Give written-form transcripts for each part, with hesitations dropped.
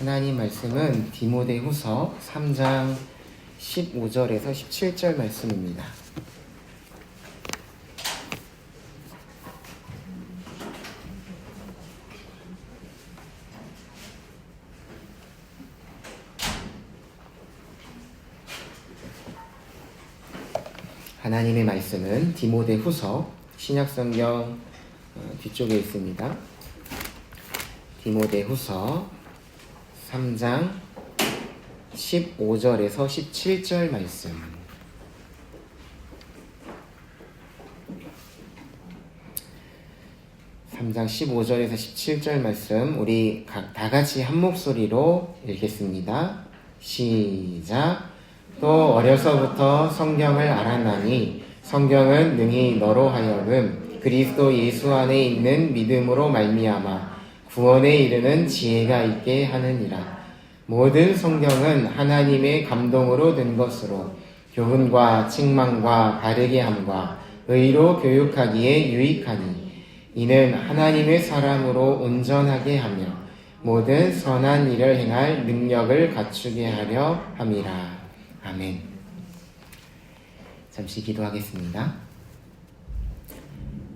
하나님 말씀은 디모데후서 3장 15절에서 17절 말씀입니다. 하나님의 말씀은 디모데후서 신약성경 뒤쪽에 있습니다. 디모데후서 3장 15절에서 17절 말씀. (3장 15절에서 17절) 말씀 우리 다 같이 한 목소리로 읽겠습니다. 시작. 또 어려서부터 성경을 알았나니 성경은 능히 너로 하여금 그리스도 예수 안에 있는 믿음으로 말미암아 구원에 이르는 지혜가 있게 하느니라. 모든 성경은 하나님의 감동으로 된 것으로 교훈과 책망과 바르게 함과 의로 교육하기에 유익하니 이는 하나님의 사람으로 온전하게 하며 모든 선한 일을 행할 능력을 갖추게 하려 함이라. 아멘. 잠시 기도하겠습니다.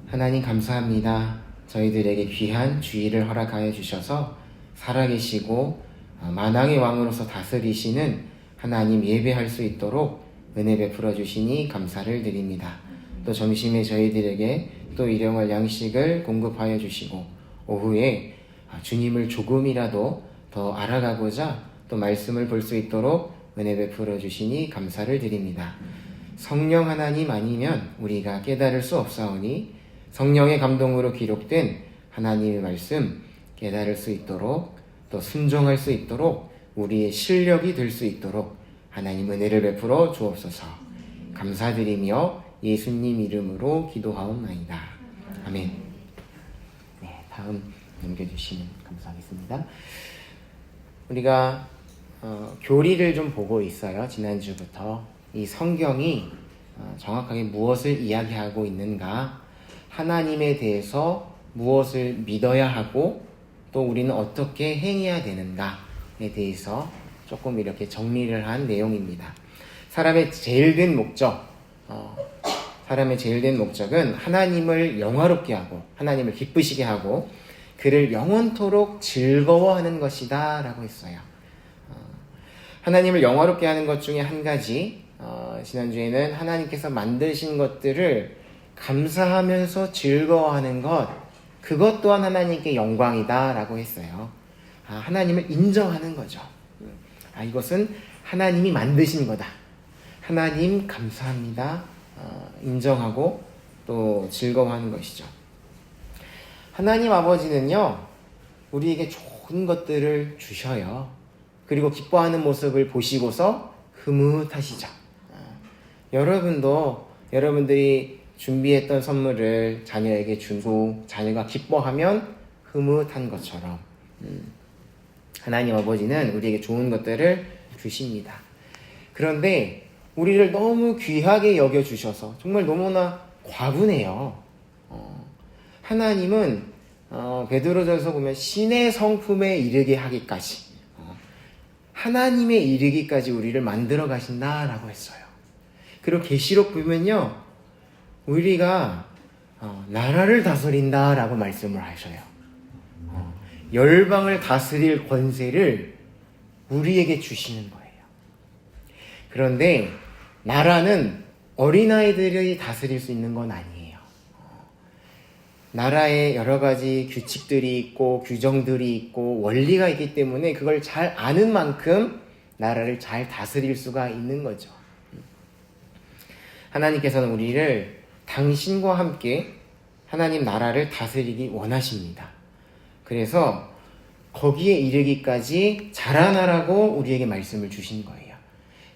하나님 감사합니다. 저희들에게 귀한 주의를 허락하여 주셔서 살아계시고 만왕의 왕으로서 다스리시는 하나님 예배할 수 있도록 은혜 베풀어 주시니 감사를 드립니다. 또 점심에 저희들에게 또 일용할 양식을 공급하여 주시고 오후에 주님을 조금이라도 더 알아가고자 또 말씀을 볼 수 있도록 은혜 베풀어 주시니 감사를 드립니다. 성령 하나님 아니면 우리가 깨달을 수 없사오니 성령의 감동으로 기록된 하나님의 말씀 깨달을 수 있도록 또 순종할 수 있도록 우리의 실력이 될 수 있도록 하나님 은혜를 베풀어 주옵소서. 감사드리며 예수님 이름으로 기도하옵나이다. 아멘. 네, 다음 넘겨주시면 감사하겠습니다. 우리가 교리를 좀 보고 있어요. 지난주부터 이 성경이 정확하게 무엇을 이야기하고 있는가, 하나님에 대해서 무엇을 믿어야 하고 또 우리는 어떻게 행해야 되는가에 대해서 조금 이렇게 정리를 한 내용입니다. 사람의 제일 된 목적은 하나님을 영화롭게 하고 하나님을 기쁘시게 하고 그를 영원토록 즐거워하는 것이다 라고 했어요. 하나님을 영화롭게 하는 것 중에 한 가지, 지난주에는 하나님께서 만드신 것들을 감사하면서 즐거워하는 것, 그것 또한 하나님께 영광이다 라고 했어요. 하나님을 인정하는 거죠. 이것은 하나님이 만드신 거다. 하나님 감사합니다. 인정하고 또 즐거워하는 것이죠. 하나님 아버지는요, 우리에게 좋은 것들을 주셔요. 그리고 기뻐하는 모습을 보시고서 흐뭇하시죠. 여러분도 여러분들이 준비했던 선물을 자녀에게 주고 자녀가 기뻐하면 흐뭇한 것처럼 하나님 아버지는 우리에게 좋은 것들을 주십니다. 그런데 우리를 너무 귀하게 여겨주셔서 정말 너무나 과분해요. 하나님은 베드로전서 보면 신의 성품에 이르게 하기까지, 하나님에 이르기까지 우리를 만들어 가신다라고 했어요. 그리고 계시록 보면요, 우리가 나라를 다스린다라고 말씀을 하셔요. 열방을 다스릴 권세를 우리에게 주시는 거예요. 그런데 나라는 어린아이들이 다스릴 수 있는 건 아니에요. 나라에 여러 가지 규칙들이 있고 규정들이 있고 원리가 있기 때문에 그걸 잘 아는 만큼 나라를 잘 다스릴 수가 있는 거죠. 하나님께서는 우리를 당신과 함께 하나님 나라를 다스리기 원하십니다. 그래서 거기에 이르기까지 자라나라고 우리에게 말씀을 주신 거예요.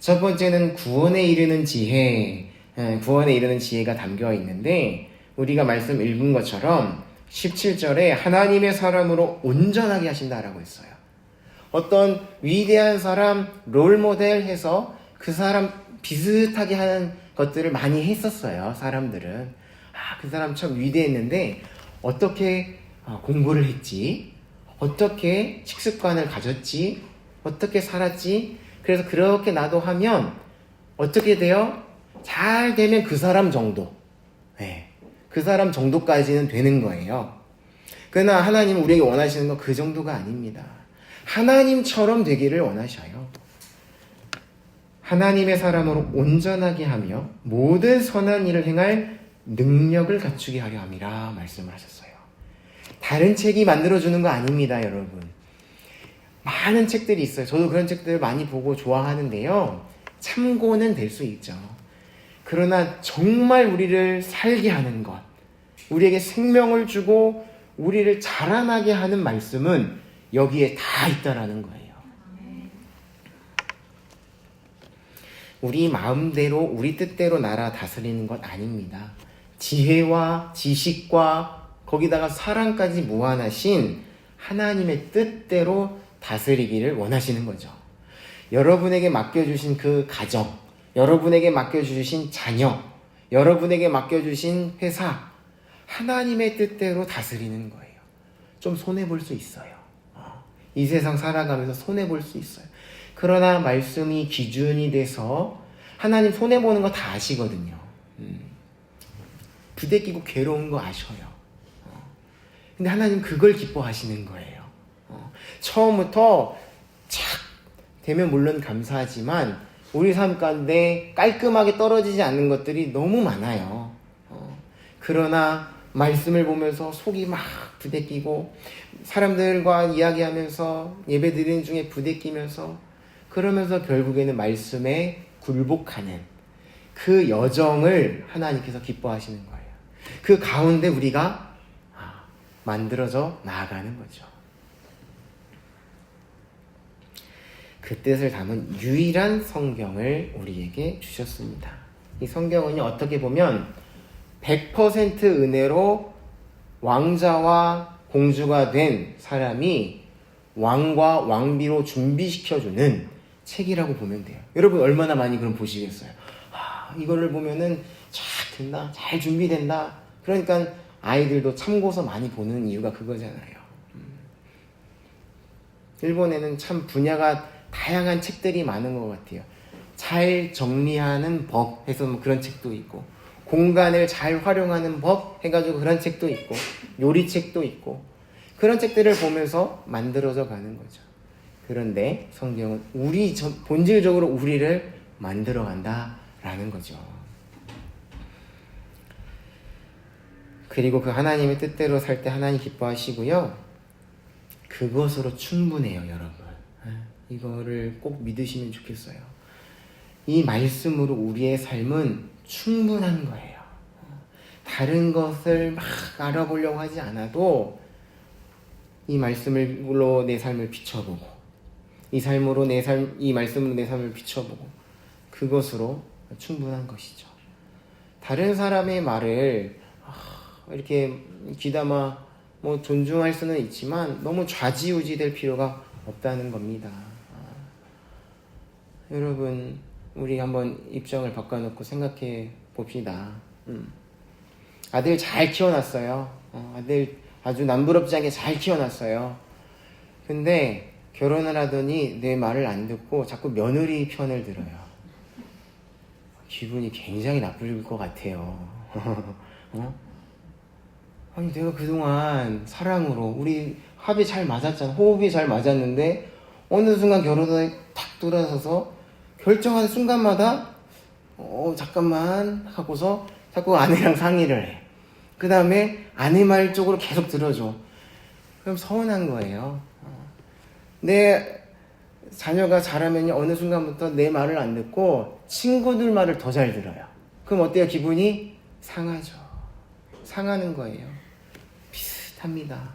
첫 번째는 구원에 이르는 지혜가 담겨 있는데, 우리가 말씀 읽은 것처럼 17절에 하나님의 사람으로 온전하게 하신다라고 했어요. 어떤 위대한 사람 롤모델 해서 그 사람 비슷하게 하는 것들을 많이 했었어요. 사람들은 그 사람 참 위대했는데 어떻게 공부를 했지? 어떻게 식습관을 가졌지? 어떻게 살았지? 그래서 그렇게 나도 하면 어떻게 돼요? 잘 되면 그 사람 정도. 네, 그 사람 정도까지는 되는 거예요. 그러나 하나님은 우리에게 원하시는 건 그 정도가 아닙니다. 하나님처럼 되기를 원하셔요. 하나님의 사람으로 온전하게 하며 모든 선한 일을 행할 능력을 갖추게 하려 함이라 말씀을 하셨어요. 다른 책이 만들어주는 거 아닙니다, 여러분. 많은 책들이 있어요. 저도 그런 책들을 많이 보고 좋아하는데요. 참고는 될 수 있죠. 그러나 정말 우리를 살게 하는 것, 우리에게 생명을 주고 우리를 자라나게 하는 말씀은 여기에 다 있다라는 거예요. 우리 마음대로 우리 뜻대로 나라 다스리는 것 아닙니다. 지혜와 지식과 거기다가 사랑까지 무한하신 하나님의 뜻대로 다스리기를 원하시는 거죠. 여러분에게 맡겨주신 그 가정, 여러분에게 맡겨주신 자녀, 여러분에게 맡겨주신 회사, 하나님의 뜻대로 다스리는 거예요. 좀 손해볼 수 있어요. 이 세상 살아가면서 손해볼 수 있어요. 그러나 말씀이 기준이 돼서 하나님 손해보는 거 다 아시거든요. 부대끼고 괴로운 거 아셔요. 근데 하나님 그걸 기뻐하시는 거예요. 처음부터 착 되면 물론 감사하지만 우리 삶 가운데 깔끔하게 떨어지지 않는 것들이 너무 많아요. 그러나 말씀을 보면서 속이 막 부대끼고 사람들과 이야기하면서 예배 드리는 중에 부대끼면서 그러면서 결국에는 말씀에 굴복하는 그 여정을 하나님께서 기뻐하시는 거예요. 그 가운데 우리가 만들어져 나아가는 거죠. 그 뜻을 담은 유일한 성경을 우리에게 주셨습니다. 이 성경은요, 어떻게 보면 100% 은혜로 왕자와 공주가 된 사람이 왕과 왕비로 준비시켜주는 책이라고 보면 돼요. 여러분 얼마나 많이 그럼 보시겠어요? 이거를 보면은 잘 된다, 잘 준비된다. 그러니까 아이들도 참고서 많이 보는 이유가 그거잖아요. 일본에는 참 분야가 다양한 책들이 많은 것 같아요. 잘 정리하는 법 해서 뭐 그런 책도 있고, 공간을 잘 활용하는 법 해가지고 그런 책도 있고, 요리책도 있고, 그런 책들을 보면서 만들어져 가는 거죠. 그런데 성경은 본질적으로 우리를 만들어 간다라는 거죠. 그리고 그 하나님의 뜻대로 살 때 하나님 기뻐하시고요. 그것으로 충분해요, 여러분. 이거를 꼭 믿으시면 좋겠어요. 이 말씀으로 우리의 삶은 충분한 거예요. 다른 것을 막 알아보려고 하지 않아도 이 말씀으로 내 삶을 비춰보고 이 말씀으로 내 삶을 비춰보고 그것으로 충분한 것이죠. 다른 사람의 말을 이렇게 귀담아 존중할 수는 있지만 너무 좌지우지 될 필요가 없다는 겁니다. 여러분, 우리 한번 입장을 바꿔놓고 생각해 봅시다. 아들 잘 키워놨어요. 아들 아주 남부럽지 않게 잘 키워놨어요. 근데 결혼을 하더니 내 말을 안 듣고 자꾸 며느리 편을 들어요. 기분이 굉장히 나쁠 것 같아요. 아니 내가 그동안 사랑으로 우리 합이 잘 맞았잖아. 호흡이 잘 맞았는데 어느 순간 결혼에 탁 돌아서서 결정하는 순간마다 잠깐만 하고서 자꾸 아내랑 상의를 해. 그 다음에 아내 말 쪽으로 계속 들어줘. 그럼 서운한 거예요. 내 자녀가 자라면요 어느 순간부터 내 말을 안 듣고 친구들 말을 더 잘 들어요. 그럼 어때요? 기분이 상하죠. 상하는 거예요. 비슷합니다.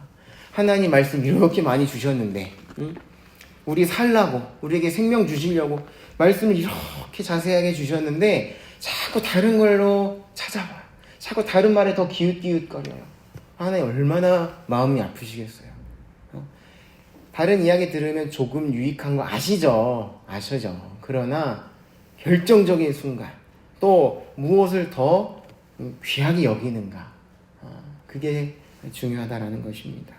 하나님 말씀 이렇게 많이 주셨는데 우리 살라고 우리에게 생명 주시려고 말씀을 이렇게 자세하게 주셨는데 자꾸 다른 걸로 찾아봐요. 자꾸 다른 말에 더 기웃기웃거려요. 하나님 얼마나 마음이 아프시겠어요. 다른 이야기 들으면 조금 유익한 거 아시죠? 그러나 결정적인 순간 또 무엇을 더 귀하게 여기는가, 그게 중요하다라는 것입니다.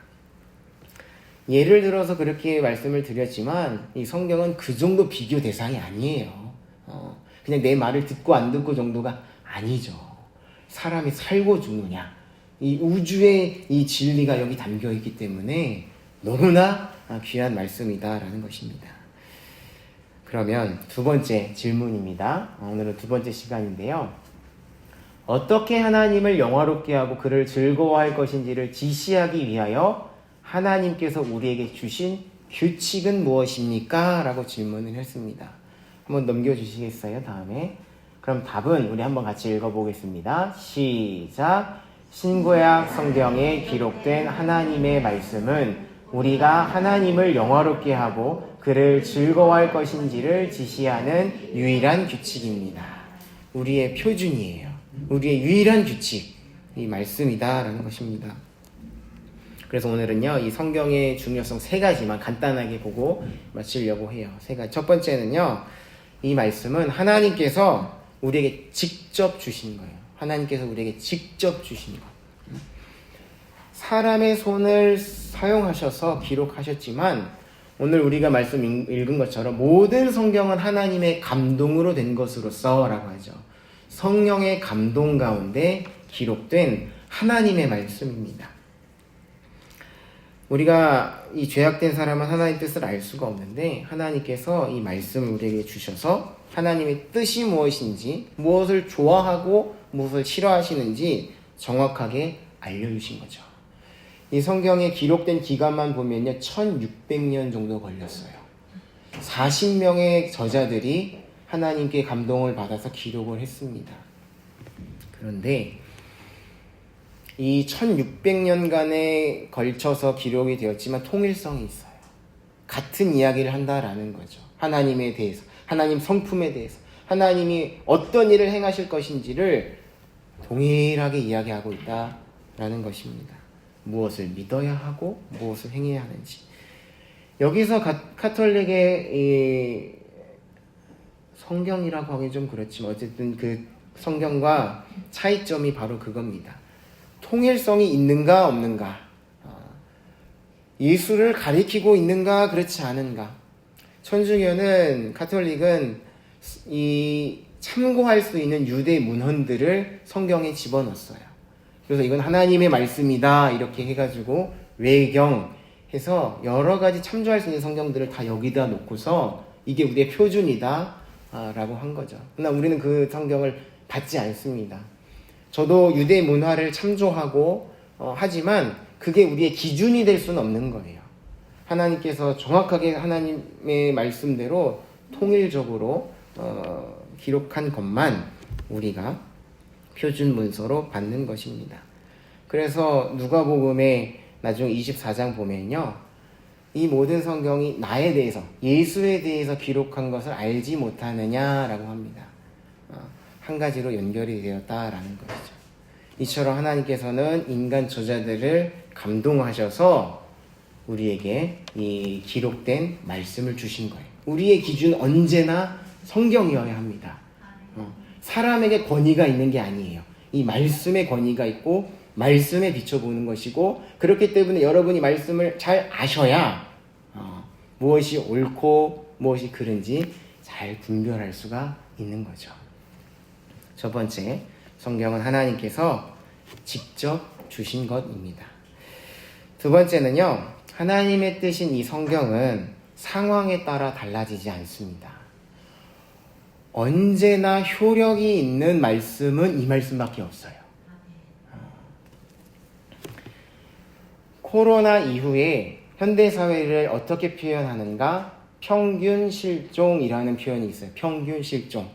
예를 들어서 그렇게 말씀을 드렸지만 이 성경은 그 정도 비교 대상이 아니에요. 그냥 내 말을 듣고 안 듣고 정도가 아니죠. 사람이 살고 죽느냐, 이 우주의 이 진리가 여기 담겨 있기 때문에 너무나 귀한 말씀이다라는 것입니다. 그러면 두 번째 질문입니다. 오늘은 두 번째 시간인데요. 어떻게 하나님을 영화롭게 하고 그를 즐거워할 것인지를 지시하기 위하여 하나님께서 우리에게 주신 규칙은 무엇입니까? 라고 질문을 했습니다. 한번 넘겨주시겠어요? 다음에. 그럼 답은 우리 한번 같이 읽어보겠습니다. 시작. 신구약 성경에 기록된 하나님의 말씀은 우리가 하나님을 영화롭게 하고 그를 즐거워할 것인지를 지시하는 유일한 규칙입니다. 우리의 표준이에요. 우리의 유일한 규칙, 이 말씀이다라는 것입니다. 그래서 오늘은요, 이 성경의 중요성 세 가지만 간단하게 보고 마치려고 해요. 세 가지. 첫 번째는요, 이 말씀은 하나님께서 우리에게 직접 주신 거예요. 하나님께서 우리에게 직접 주신 것. 사람의 손을 사용하셔서 기록하셨지만 오늘 우리가 말씀 읽은 것처럼 모든 성경은 하나님의 감동으로 된 것으로서 라고 하죠. 성령의 감동 가운데 기록된 하나님의 말씀입니다. 우리가 이 죄악된 사람은 하나님의 뜻을 알 수가 없는데 하나님께서 이 말씀을 우리에게 주셔서 하나님의 뜻이 무엇인지, 무엇을 좋아하고 무엇을 싫어하시는지 정확하게 알려주신 거죠. 이 성경에 기록된 기간만 보면요, 1600년 정도 걸렸어요. 40명의 저자들이 하나님께 감동을 받아서 기록을 했습니다. 그런데 이 1600년간에 걸쳐서 기록이 되었지만 통일성이 있어요. 같은 이야기를 한다라는 거죠. 하나님에 대해서, 하나님 성품에 대해서, 하나님이 어떤 일을 행하실 것인지를 동일하게 이야기하고 있다라는 것입니다. 무엇을 믿어야 하고 무엇을 행해야 하는지. 여기서 카톨릭의 이 성경이라고 하기 좀 그렇지만 어쨌든 그 성경과 차이점이 바로 그겁니다. 통일성이 있는가 없는가, 예수를 가리키고 있는가 그렇지 않은가. 천주교는, 카톨릭은 이 참고할 수 있는 유대 문헌들을 성경에 집어넣었어요. 그래서 이건 하나님의 말씀이다 이렇게 해가지고 외경해서 여러 가지 참조할 수 있는 성경들을 다 여기다 놓고서 이게 우리의 표준이다 라고 한 거죠. 그러나 우리는 그 성경을 받지 않습니다. 저도 유대 문화를 참조하고 하지만 그게 우리의 기준이 될 수는 없는 거예요. 하나님께서 정확하게 하나님의 말씀대로 통일적으로 기록한 것만 우리가 표준 문서로 받는 것입니다. 그래서 누가복음의 나중 24장 보면요, 이 모든 성경이 나에 대해서, 예수에 대해서 기록한 것을 알지 못하느냐라고 합니다. 한 가지로 연결이 되었다라는 것이죠. 이처럼 하나님께서는 인간 저자들을 감동하셔서 우리에게 이 기록된 말씀을 주신 거예요. 우리의 기준은 언제나 성경이어야 합니다. 사람에게 권위가 있는 게 아니에요. 이 말씀에 권위가 있고 말씀에 비춰보는 것이고, 그렇기 때문에 여러분이 말씀을 잘 아셔야 무엇이 옳고 무엇이 그른지 잘 분별할 수가 있는 거죠. 첫 번째, 성경은 하나님께서 직접 주신 것입니다. 두 번째는요, 하나님의 뜻인 이 성경은 상황에 따라 달라지지 않습니다. 언제나 효력이 있는 말씀은 이 말씀밖에 없어요. 코로나 이후에 현대사회를 어떻게 표현하는가? 평균 실종이라는 표현이 있어요. 평균 실종.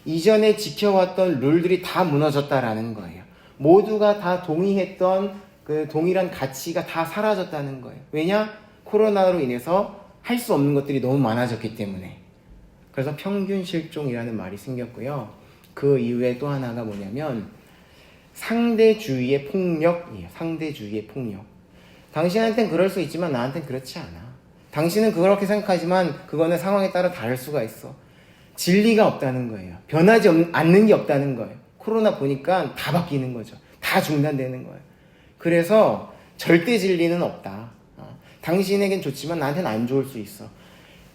이전에 지켜왔던 룰들이 다 무너졌다라는 거예요. 모두가 다 동의했던 그 동일한 가치가 다 사라졌다는 거예요. 왜냐? 코로나로 인해서 할 수 없는 것들이 너무 많아졌기 때문에. 그래서 평균 실종이라는 말이 생겼고요. 그 이후에 또 하나가 뭐냐면 상대주의의 폭력이에요. 상대주의의 폭력. 당신한테는 그럴 수 있지만 나한테는 그렇지 않아. 당신은 그렇게 생각하지만 그거는 상황에 따라 다를 수가 있어. 진리가 없다는 거예요. 변하지 않는 게 없다는 거예요. 코로나 보니까 다 바뀌는 거죠. 다 중단되는 거예요. 그래서 절대 진리는 없다. 당신에겐 좋지만 나한테는 안 좋을 수 있어.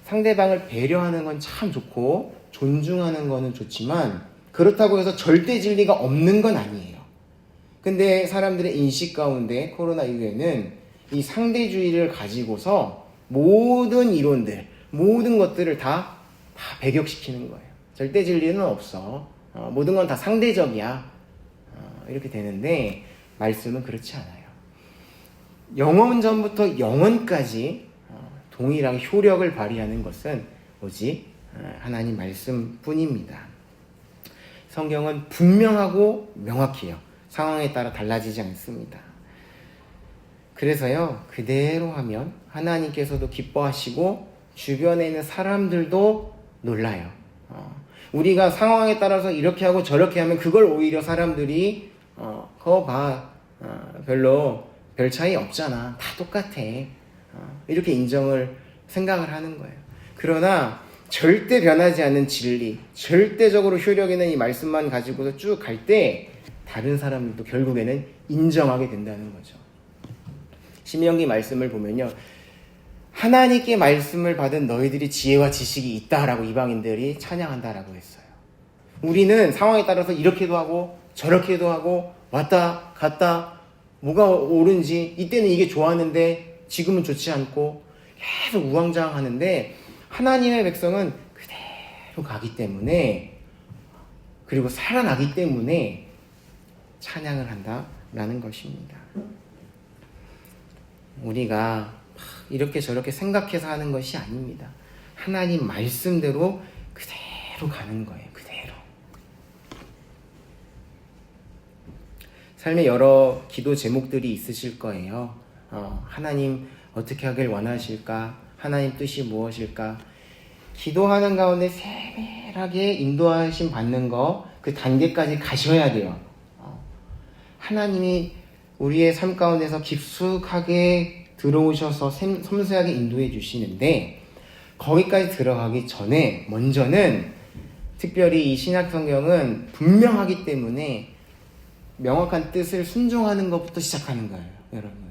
상대방을 배려하는 건 참 좋고 존중하는 거는 좋지만 그렇다고 해서 절대 진리가 없는 건 아니에요. 근데 사람들의 인식 가운데 코로나 이후에는 이 상대주의를 가지고서 모든 이론들, 모든 것들을 다 배격시키는 거예요. 절대 진리는 없어. 모든 건 다 상대적이야. 이렇게 되는데 말씀은 그렇지 않아요. 영원전부터 영원까지 동일하게 효력을 발휘하는 것은 오직 하나님 말씀뿐입니다. 성경은 분명하고 명확해요. 상황에 따라 달라지지 않습니다. 그래서요, 그대로 하면 하나님께서도 기뻐하시고 주변에 있는 사람들도 놀라요. 우리가 상황에 따라서 이렇게 하고 저렇게 하면 그걸 오히려 사람들이 그거 봐, 별로 별 차이 없잖아, 다 똑같아, 이렇게 생각을 하는 거예요. 그러나 절대 변하지 않는 진리, 절대적으로 효력 있는 이 말씀만 가지고서 쭉 갈 때 다른 사람들도 결국에는 인정하게 된다는 거죠. 신명기 말씀을 보면요, 하나님께 말씀을 받은 너희들이 지혜와 지식이 있다라고 이방인들이 찬양한다라고 했어요. 우리는 상황에 따라서 이렇게도 하고 저렇게도 하고 왔다 갔다, 뭐가 옳은지, 이때는 이게 좋았는데 지금은 좋지 않고 계속 우왕좌왕하는데, 하나님의 백성은 그대로 가기 때문에, 그리고 살아나기 때문에 찬양을 한다라는 것입니다. 우리가 이렇게 저렇게 생각해서 하는 것이 아닙니다. 하나님 말씀대로 그대로 가는 거예요. 그대로. 삶에 여러 기도 제목들이 있으실 거예요. 하나님 어떻게 하길 원하실까? 하나님 뜻이 무엇일까? 기도하는 가운데 세밀하게 인도하심 받는 거, 그 단계까지 가셔야 돼요. 하나님이 우리의 삶 가운데서 깊숙하게 들어오셔서 섬세하게 인도해 주시는데, 거기까지 들어가기 전에 먼저는, 특별히 이 신약 성경은 분명하기 때문에 명확한 뜻을 순종하는 것부터 시작하는 거예요, 여러분.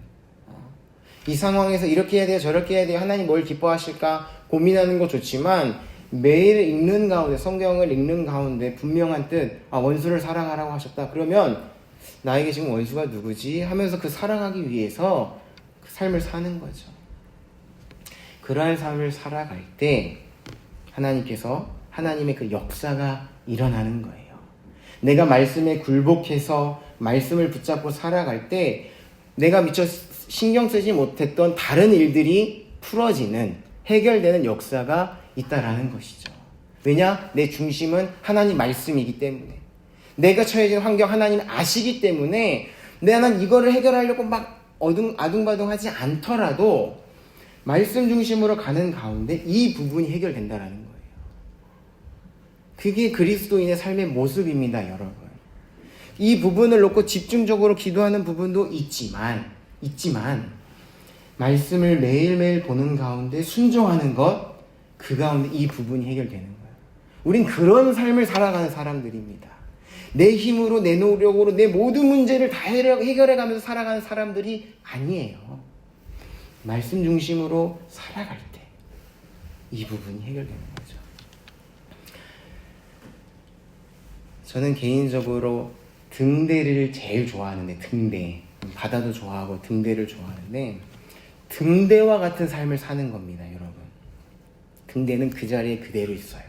이 상황에서 이렇게 해야 돼요, 저렇게 해야 돼요, 하나님 뭘 기뻐하실까 고민하는 거 좋지만, 매일 읽는 가운데, 성경을 읽는 가운데 분명한 뜻, 원수를 사랑하라고 하셨다. 그러면 나에게 지금 원수가 누구지? 하면서 그 사랑하기 위해서 그 삶을 사는 거죠. 그러한 삶을 살아갈 때 하나님께서, 하나님의 그 역사가 일어나는 거예요. 내가 말씀에 굴복해서 말씀을 붙잡고 살아갈 때 내가 미처 신경 쓰지 못했던 다른 일들이 풀어지는, 해결되는 역사가 있다라는 것이죠. 왜냐? 내 중심은 하나님 말씀이기 때문에, 내가 처해진 환경 하나님 아시기 때문에, 나는 이거를 해결하려고 막 아둥바둥하지 않더라도 말씀 중심으로 가는 가운데 이 부분이 해결된다라는 거예요. 그게 그리스도인의 삶의 모습입니다, 여러분. 이 부분을 놓고 집중적으로 기도하는 부분도 있지만 말씀을 매일매일 보는 가운데 순종하는 것, 그 가운데 이 부분이 해결되는 거예요. 우린 그런 삶을 살아가는 사람들입니다. 내 힘으로, 내 노력으로 내 모든 문제를 다 해결해가면서 살아가는 사람들이 아니에요. 말씀 중심으로 살아갈 때 이 부분이 해결되는 거죠. 저는 개인적으로 등대를 제일 좋아하는데, 등대, 바다도 좋아하고 등대를 좋아하는데, 등대와 같은 삶을 사는 겁니다, 여러분. 등대는 그 자리에 그대로 있어요.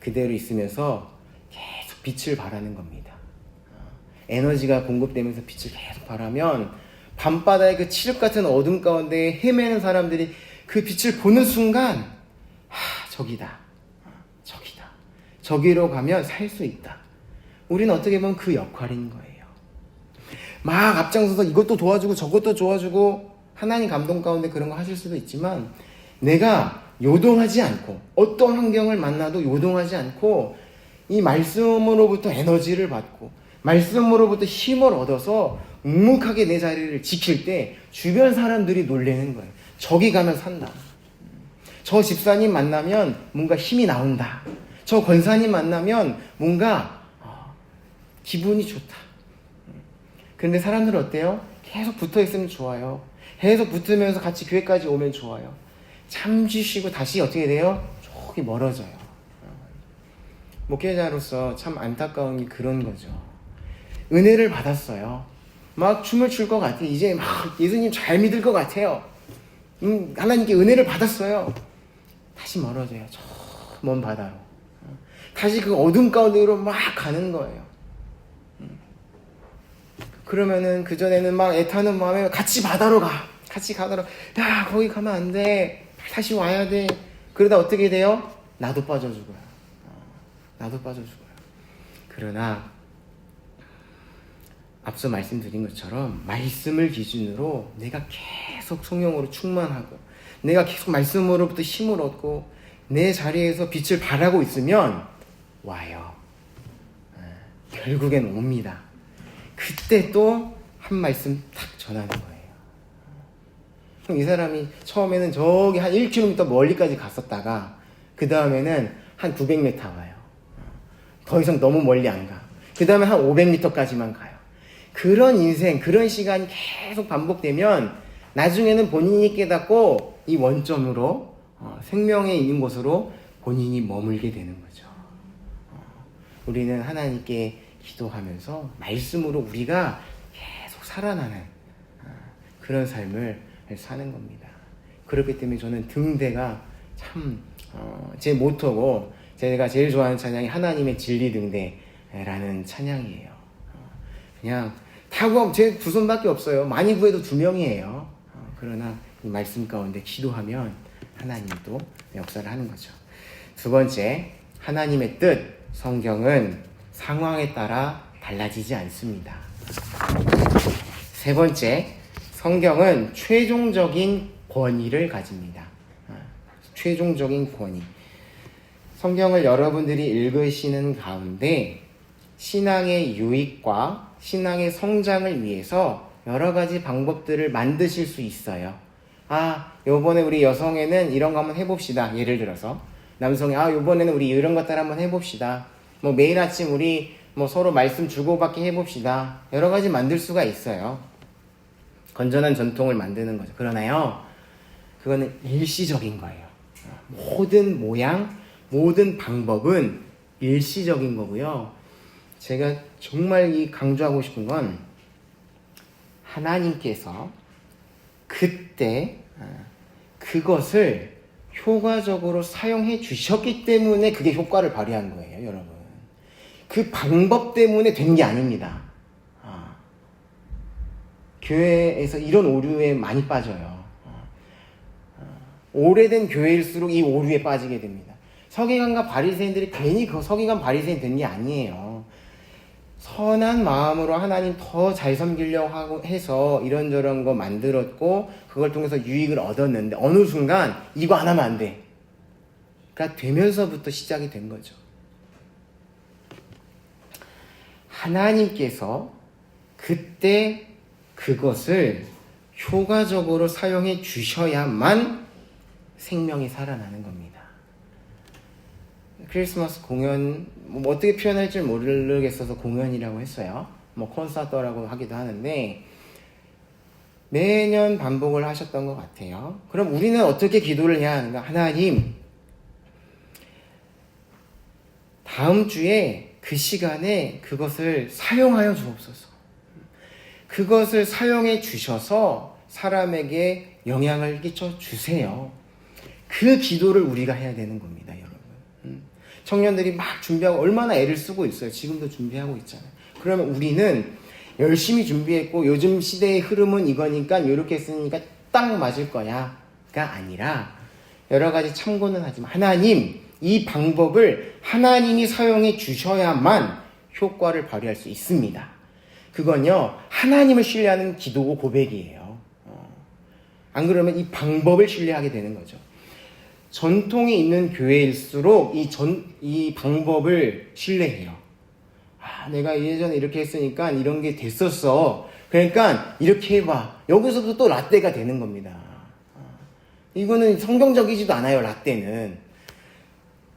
그대로 있으면서 계속 빛을 발하는 겁니다. 에너지가 공급되면서 빛을 계속 발하면 밤바다의 그 칠흑 같은 어둠 가운데 헤매는 사람들이 그 빛을 보는 순간, 저기다, 저기로 가면 살 수 있다. 우리는 어떻게 보면 그 역할인 거예요. 막 앞장서서 이것도 도와주고 저것도 도와주고 하나님 감동 가운데 그런 거 하실 수도 있지만, 내가 요동하지 않고, 어떤 환경을 만나도 요동하지 않고 이 말씀으로부터 에너지를 받고 말씀으로부터 힘을 얻어서 묵묵하게 내 자리를 지킬 때 주변 사람들이 놀라는 거예요. 저기 가면 산다. 저 집사님 만나면 뭔가 힘이 나온다. 저 권사님 만나면 뭔가 기분이 좋다. 그런데 사람들은 어때요? 계속 붙어있으면 좋아요. 계속 붙으면서 같이 교회까지 오면 좋아요. 잠시 쉬고 다시 어떻게 돼요? 저기 멀어져요. 목회자로서 참 안타까운 게 그런 거죠. 은혜를 받았어요. 막 춤을 출 것 같아요. 이제 막 예수님 잘 믿을 것 같아요. 하나님께 은혜를 받았어요. 다시 멀어져요. 저 먼 바다로. 다시 그 어둠 가운데로 막 가는 거예요. 그러면은 그전에는 막 애타는 마음에 같이 바다로 가. 같이 가다로 야 거기 가면 안 돼. 다시 와야 돼. 그러다 어떻게 돼요? 나도 빠져 죽어요. 나도 빠져 죽어요. 그러나 앞서 말씀드린 것처럼 말씀을 기준으로 내가 계속 성령으로 충만하고 내가 계속 말씀으로부터 힘을 얻고 내 자리에서 빛을 발하고 있으면 와요. 결국엔 옵니다. 그때 또 한 말씀 탁 전하는 거예요. 그럼 이 사람이 처음에는 저기 한 1km 멀리까지 갔었다가 그 다음에는 한 900m 와요. 더 이상 너무 멀리 안 가. 그 다음에 한 500m까지만 가요. 그런 인생, 그런 시간이 계속 반복되면 나중에는 본인이 깨닫고 이 원점으로 생명에 있는 곳으로 본인이 머물게 되는 거죠. 우리는 하나님께 기도하면서 말씀으로 우리가 계속 살아나는 그런 삶을 사는 겁니다. 그렇기 때문에 저는 등대가 참 제 모토고 제가 제일 좋아하는 찬양이 하나님의 진리 등대라는 찬양이에요. 그냥 타고 제 두 손밖에 없어요. 많이 구해도 2명이에요. 그러나 이 말씀 가운데 기도하면 하나님이 또 역사를 하는 거죠. 두 번째, 하나님의 뜻. 성경은 상황에 따라 달라지지 않습니다. 세 번째, 성경은 최종적인 권위를 가집니다. 최종적인 권위. 성경을 여러분들이 읽으시는 가운데 신앙의 유익과 신앙의 성장을 위해서 여러 가지 방법들을 만드실 수 있어요. 요번에 우리 여성에는 이런 거 한번 해봅시다. 예를 들어서 남성이 요번에는 우리 이런 것들 한번 해봅시다. 매일 아침 우리 서로 말씀 주고받기 해봅시다. 여러 가지 만들 수가 있어요. 건전한 전통을 만드는 거죠. 그러나요, 그거는 일시적인 거예요. 모든 모양, 모든 방법은 일시적인 거고요. 제가 정말 강조하고 싶은 건 하나님께서 그때 그것을 효과적으로 사용해 주셨기 때문에 그게 효과를 발휘한 거예요, 여러분. 그 방법 때문에 된 게 아닙니다. 교회에서 이런 오류에 많이 빠져요. 오래된 교회일수록 이 오류에 빠지게 됩니다. 서기관과 바리새인들이 괜히 그 서기관 바리새인 된 게 아니에요. 선한 마음으로 하나님 더 잘 섬기려고 하고 해서 이런저런 거 만들었고 그걸 통해서 유익을 얻었는데 어느 순간 이거 안 하면 안 돼. 그러니까 되면서부터 시작이 된 거죠. 하나님께서 그때 그것을 효과적으로 사용해 주셔야만 생명이 살아나는 겁니다. 크리스마스 공연, 어떻게 표현할지 모르겠어서 공연이라고 했어요. 콘서트라고 하기도 하는데 매년 반복을 하셨던 것 같아요. 그럼 우리는 어떻게 기도를 해야 하는가? 하나님, 다음 주에 그 시간에 그것을 사용하여 주옵소서. 그것을 사용해 주셔서 사람에게 영향을 끼쳐 주세요. 그 기도를 우리가 해야 되는 겁니다, 여러분. 청년들이 막 준비하고 얼마나 애를 쓰고 있어요. 지금도 준비하고 있잖아요. 그러면 우리는 열심히 준비했고 요즘 시대의 흐름은 이거니까 이렇게 했으니까 딱 맞을 거야가 아니라 여러 가지 참고는 하지만 하나님, 이 방법을 하나님이 사용해 주셔야만 효과를 발휘할 수 있습니다. 그건요, 하나님을 신뢰하는 기도고 고백이에요. 안 그러면 이 방법을 신뢰하게 되는 거죠. 전통이 있는 교회일수록 이 방법을 신뢰해요. 내가 예전에 이렇게 했으니까 이런 게 됐었어. 그러니까 이렇게 해봐. 여기서도 또 라떼가 되는 겁니다. 이거는 성경적이지도 않아요, 라떼는.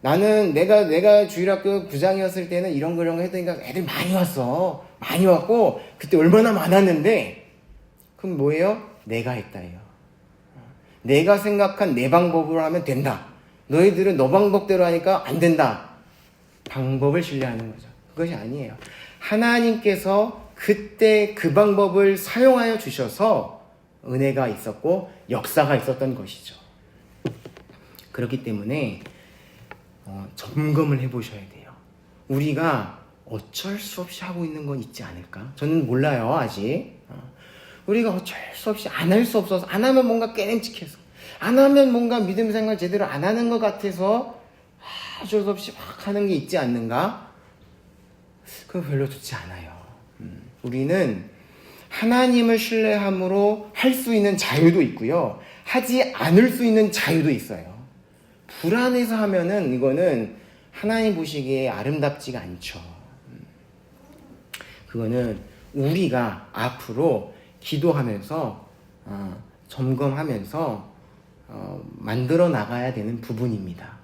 나는 내가 주일학교 부장이었을 때는 이런 거 했으니까 애들 많이 왔어. 많이 왔고 그때 얼마나 많았는데 그럼 뭐예요? 내가 했다예요. 내가 생각한 내 방법으로 하면 된다. 너희들은 너 방법대로 하니까 안 된다. 방법을 신뢰하는 거죠. 그것이 아니에요. 하나님께서 그때 그 방법을 사용하여 주셔서 은혜가 있었고 역사가 있었던 것이죠. 그렇기 때문에 점검을 해보셔야 돼요. 우리가 어쩔 수 없이 하고 있는 건 있지 않을까? 저는 몰라요, 아직. 우리가 어쩔 수 없이 안 할 수 없어서, 안 하면 뭔가 깨름직해서, 안 하면 뭔가 믿음 생활 제대로 안 하는 것 같아서 어쩔 수 없이 막 하는 게 있지 않는가? 그거 별로 좋지 않아요. 우리는 하나님을 신뢰함으로 할 수 있는 자유도 있고요. 하지 않을 수 있는 자유도 있어요. 불안해서 하면은 이거는 하나님 보시기에 아름답지가 않죠. 그거는 우리가 앞으로 기도하면서 점검하면서 만들어 나가야 되는 부분입니다.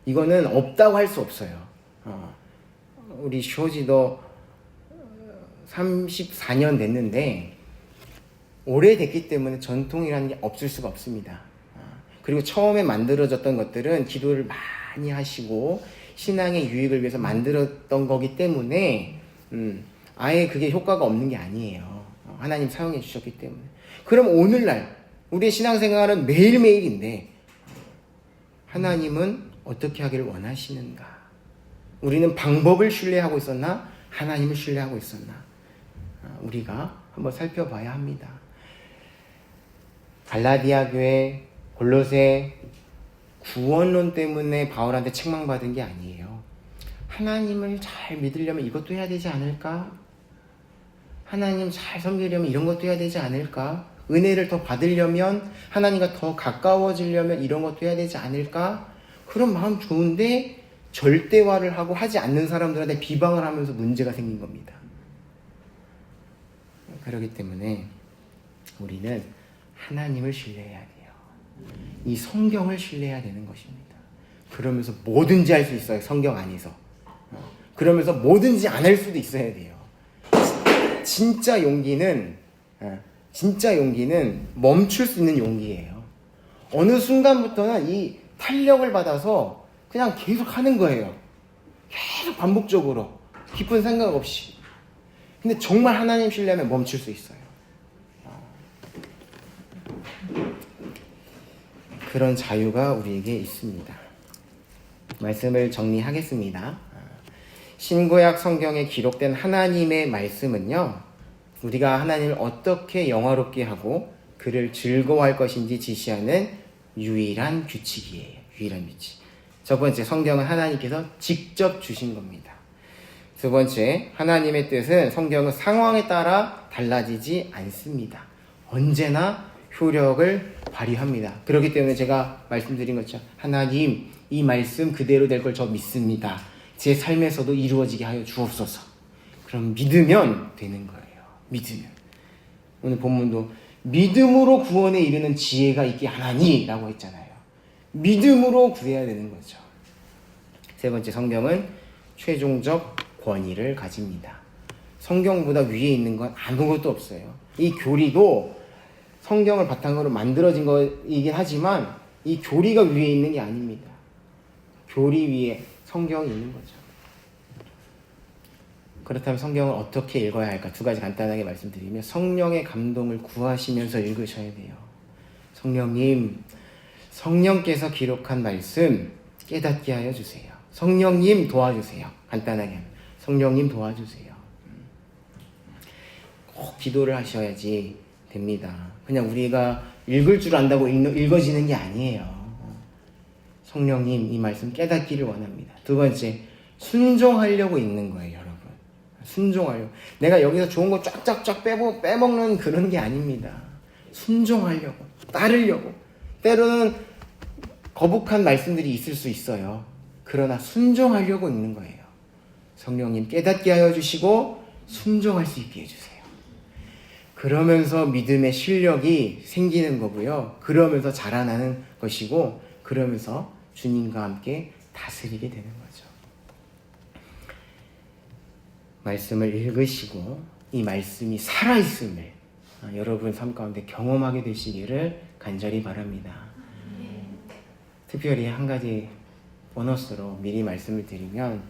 이거는 없다고 할 수 없어요. 우리 쇼지도 34년 됐는데 오래됐기 때문에 전통이라는 게 없을 수가 없습니다. 그리고 처음에 만들어졌던 것들은 기도를 많이 하시고 신앙의 유익을 위해서 만들었던 거기 때문에 아예 그게 효과가 없는 게 아니에요. 하나님 사용해 주셨기 때문에. 그럼 오늘날 우리의 신앙생활은 매일매일인데 하나님은 어떻게 하기를 원하시는가? 우리는 방법을 신뢰하고 있었나? 하나님을 신뢰하고 있었나? 우리가 한번 살펴봐야 합니다. 갈라디아 교회, 골로새 구원론 때문에 바울한테 책망받은 게 아니에요. 하나님을 잘 믿으려면 이것도 해야 되지 않을까? 하나님 잘 섬기려면 이런 것도 해야 되지 않을까? 은혜를 더 받으려면, 하나님과 더 가까워지려면 이런 것도 해야 되지 않을까? 그런 마음 좋은데 절대화를 하고 하지 않는 사람들한테 비방을 하면서 문제가 생긴 겁니다. 그렇기 때문에 우리는 하나님을 신뢰해야 돼요. 이 성경을 신뢰해야 되는 것입니다. 그러면서 뭐든지 할 수 있어요. 성경 안에서. 그러면서 뭐든지 안 할 수도 있어야 돼요. 진짜 용기는 멈출 수 있는 용기예요. 어느 순간부터는 이 탄력을 받아서 그냥 계속 하는 거예요. 계속 반복적으로 깊은 생각 없이. 근데 정말 하나님 신뢰하면 멈출 수 있어요. 그런 자유가 우리에게 있습니다. 말씀을 정리하겠습니다. 신구약 성경에 기록된 하나님의 말씀은요, 우리가 하나님을 어떻게 영화롭게 하고 그를 즐거워할 것인지 지시하는 유일한 규칙이에요. 유일한 규칙. 첫 번째, 성경은 하나님께서 직접 주신 겁니다. 두 번째, 하나님의 뜻은 성경은 상황에 따라 달라지지 않습니다. 언제나 효력을 발휘합니다. 그렇기 때문에 제가 말씀드린 것처럼 하나님, 이 말씀 그대로 될 걸 저 믿습니다. 제 삶에서도 이루어지게 하여 주옵소서. 그럼 믿으면 되는 거예요. 믿으면. 오늘 본문도 믿음으로 구원에 이르는 지혜가 있게 하나니라고 했잖아요. 믿음으로 구해야 되는 거죠. 세 번째, 성경은 최종적 권위를 가집니다. 성경보다 위에 있는 건 아무것도 없어요. 이 교리도 성경을 바탕으로 만들어진 거이긴 하지만 이 교리가 위에 있는 게 아닙니다. 교리 위에 성경이 있는 거죠. 그렇다면 성경을 어떻게 읽어야 할까? 두 가지 간단하게 말씀드리면, 성령의 감동을 구하시면서 읽으셔야 돼요. 성령님, 성령께서 기록한 말씀 깨닫게 하여 주세요. 성령님 도와주세요. 간단하게 하면 성령님 도와주세요. 꼭 기도를 하셔야지 됩니다. 그냥 우리가 읽을 줄 안다고 읽어지는 게 아니에요. 성령님, 이 말씀 깨닫기를 원합니다. 두 번째, 순종하려고 읽는 거예요, 여러분. 순종하려고. 내가 여기서 좋은 거 쫙쫙쫙 빼먹는 그런 게 아닙니다. 순종하려고, 따르려고. 때로는 거북한 말씀들이 있을 수 있어요. 그러나 순종하려고 읽는 거예요. 성령님 깨닫게 하여 주시고 순종할 수 있게 해주세요. 그러면서 믿음의 실력이 생기는 거고요. 그러면서 자라나는 것이고, 그러면서 주님과 함께 다스리게 되는 거죠. 말씀을 읽으시고 이 말씀이 살아있음을 여러분 삶 가운데 경험하게 되시기를 간절히 바랍니다. 특별히 한 가지 보너스로 미리 말씀을 드리면,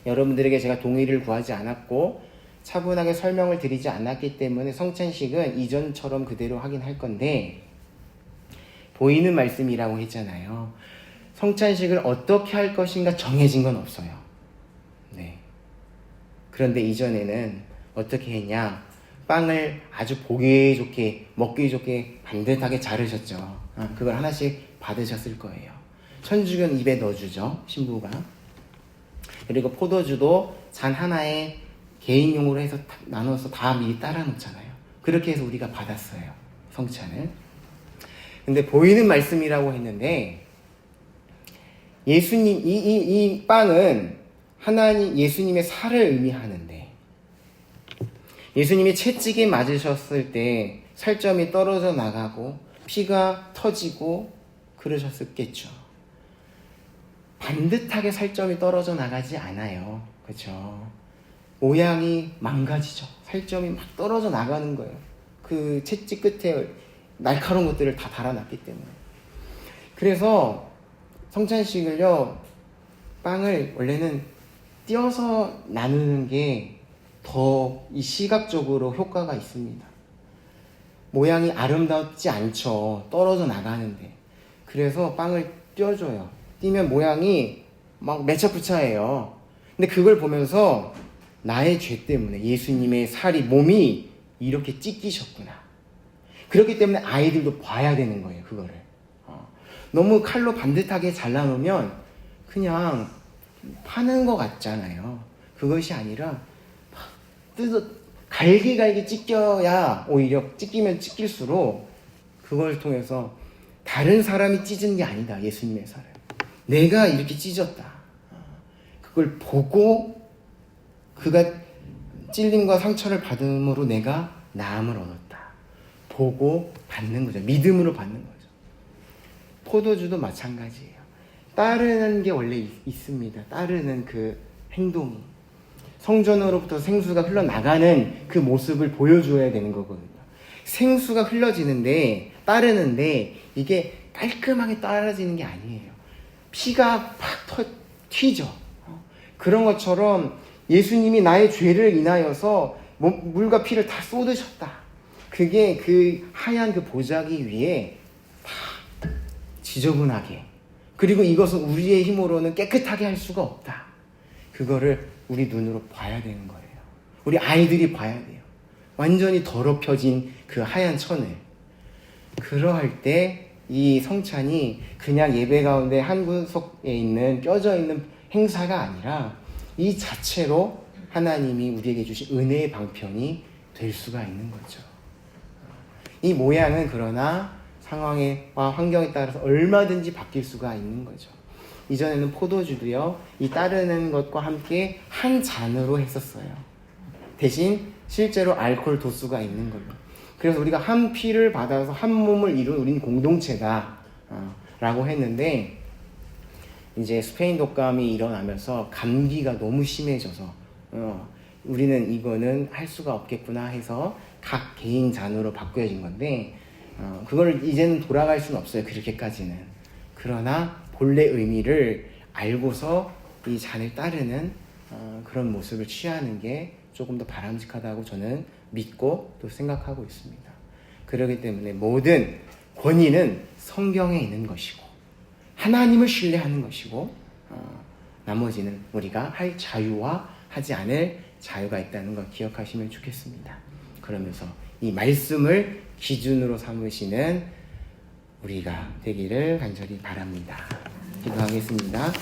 여러분들에게 제가 동의를 구하지 않았고 차분하게 설명을 드리지 않았기 때문에 성찬식은 이전처럼 그대로 하긴 할 건데, 보이는 말씀이라고 했잖아요. 성찬식을 어떻게 할 것인가 정해진 건 없어요. 네. 그런데 이전에는 어떻게 했냐, 빵을 아주 보기 좋게 먹기 좋게 반듯하게 자르셨죠. 그걸 하나씩 받으셨을 거예요. 천주교는 입에 넣어주죠, 신부가. 그리고 포도주도 잔 하나에 개인용으로 해서 나눠서 다 미리 따라 놓잖아요. 그렇게 해서 우리가 받았어요, 성찬을. 근데 보이는 말씀이라고 했는데, 예수님, 이 빵은 예수님의 살을 의미하는데, 예수님이 채찍에 맞으셨을 때 살점이 떨어져 나가고 피가 터지고 그러셨겠죠. 반듯하게 살점이 떨어져 나가지 않아요. 그렇죠? 모양이 망가지죠. 살점이 막 떨어져 나가는 거예요. 그 채찍 끝에 날카로운 것들을 다 달아놨기 때문에. 그래서 성찬식을요, 빵을 원래는 띄어서 나누는 게 더 이 시각적으로 효과가 있습니다. 모양이 아름답지 않죠. 떨어져 나가는데. 그래서 빵을 띄워줘요. 띄면 모양이 막 매차부차해요. 근데 그걸 보면서 나의 죄 때문에 예수님의 살이, 몸이 이렇게 찢기셨구나. 그렇기 때문에 아이들도 봐야 되는 거예요, 그거를. 너무 칼로 반듯하게 잘라놓으면 그냥 파는 것 같잖아요. 그것이 아니라 갈기갈기 찢겨야, 오히려 찢기면 찢길수록 그걸 통해서 다른 사람이 찢은 게 아니다, 예수님의 살을. 내가 이렇게 찢었다. 그걸 보고 그가 찔림과 상처를 받음으로 내가 나음을 얻었다. 보고 받는 거죠. 믿음으로 받는 거죠. 포도주도 마찬가지예요. 따르는 게 원래 있습니다. 따르는 그 행동이. 성전으로부터 생수가 흘러나가는 그 모습을 보여줘야 되는 거거든요. 생수가 흘러지는데, 따르는데, 이게 깔끔하게 따라지는 게 아니에요. 피가 팍 튀죠. 그런 것처럼 예수님이 나의 죄를 인하여서 물과 피를 다 쏟으셨다. 그게 그 하얀 그 보자기 위에 다 지저분하게, 그리고 이것은 우리의 힘으로는 깨끗하게 할 수가 없다. 그거를 우리 눈으로 봐야 되는 거예요. 우리 아이들이 봐야 돼요. 완전히 더럽혀진 그 하얀 천을. 그러할 때 이 성찬이 그냥 예배 가운데 한 구석에 있는 껴져 있는 행사가 아니라 이 자체로 하나님이 우리에게 주신 은혜의 방편이 될 수가 있는 거죠. 이 모양은 그러나 상황과 환경에 따라서 얼마든지 바뀔 수가 있는 거죠. 이전에는 포도주도요, 이 따르는 것과 함께 한 잔으로 했었어요. 대신 실제로 알코올 도수가 있는 걸로. 그래서 우리가 한 피를 받아서 한 몸을 이룬 우린 공동체다 라고 했는데, 이제 스페인 독감이 일어나면서 감기가 너무 심해져서 우리는 이거는 할 수가 없겠구나 해서 각 개인 잔으로 바뀌어진 건데, 그걸 이제는 돌아갈 수는 없어요. 그렇게까지는. 그러나 본래 의미를 알고서 이 잔을 따르는 그런 모습을 취하는 게 조금 더 바람직하다고 저는 믿고 또 생각하고 있습니다. 그렇기 때문에 모든 권위는 성경에 있는 것이고 하나님을 신뢰하는 것이고, 나머지는 우리가 할 자유와 하지 않을 자유가 있다는 걸 기억하시면 좋겠습니다. 그러면서 이 말씀을 기준으로 삼으시는 우리가 되기를 간절히 바랍니다. 기도하겠습니다.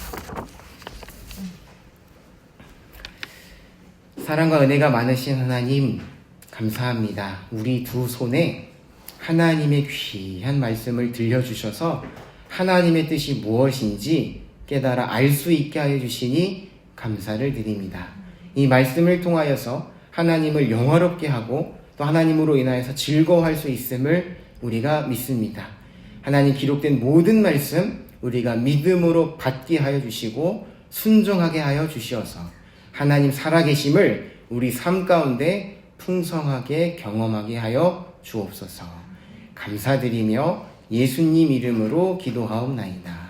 사랑과 은혜가 많으신 하나님, 감사합니다. 우리 두 손에 하나님의 귀한 말씀을 들려주셔서 하나님의 뜻이 무엇인지 깨달아 알 수 있게 하여 주시니 감사를 드립니다. 이 말씀을 통하여서 하나님을 영화롭게 하고 또 하나님으로 인하여서 즐거워할 수 있음을 우리가 믿습니다. 하나님, 기록된 모든 말씀 우리가 믿음으로 받게 하여 주시고 순종하게 하여 주시어서 하나님 살아계심을 우리 삶 가운데 풍성하게 경험하게 하여 주옵소서. 감사드리며 예수님 이름으로 기도하옵나이다.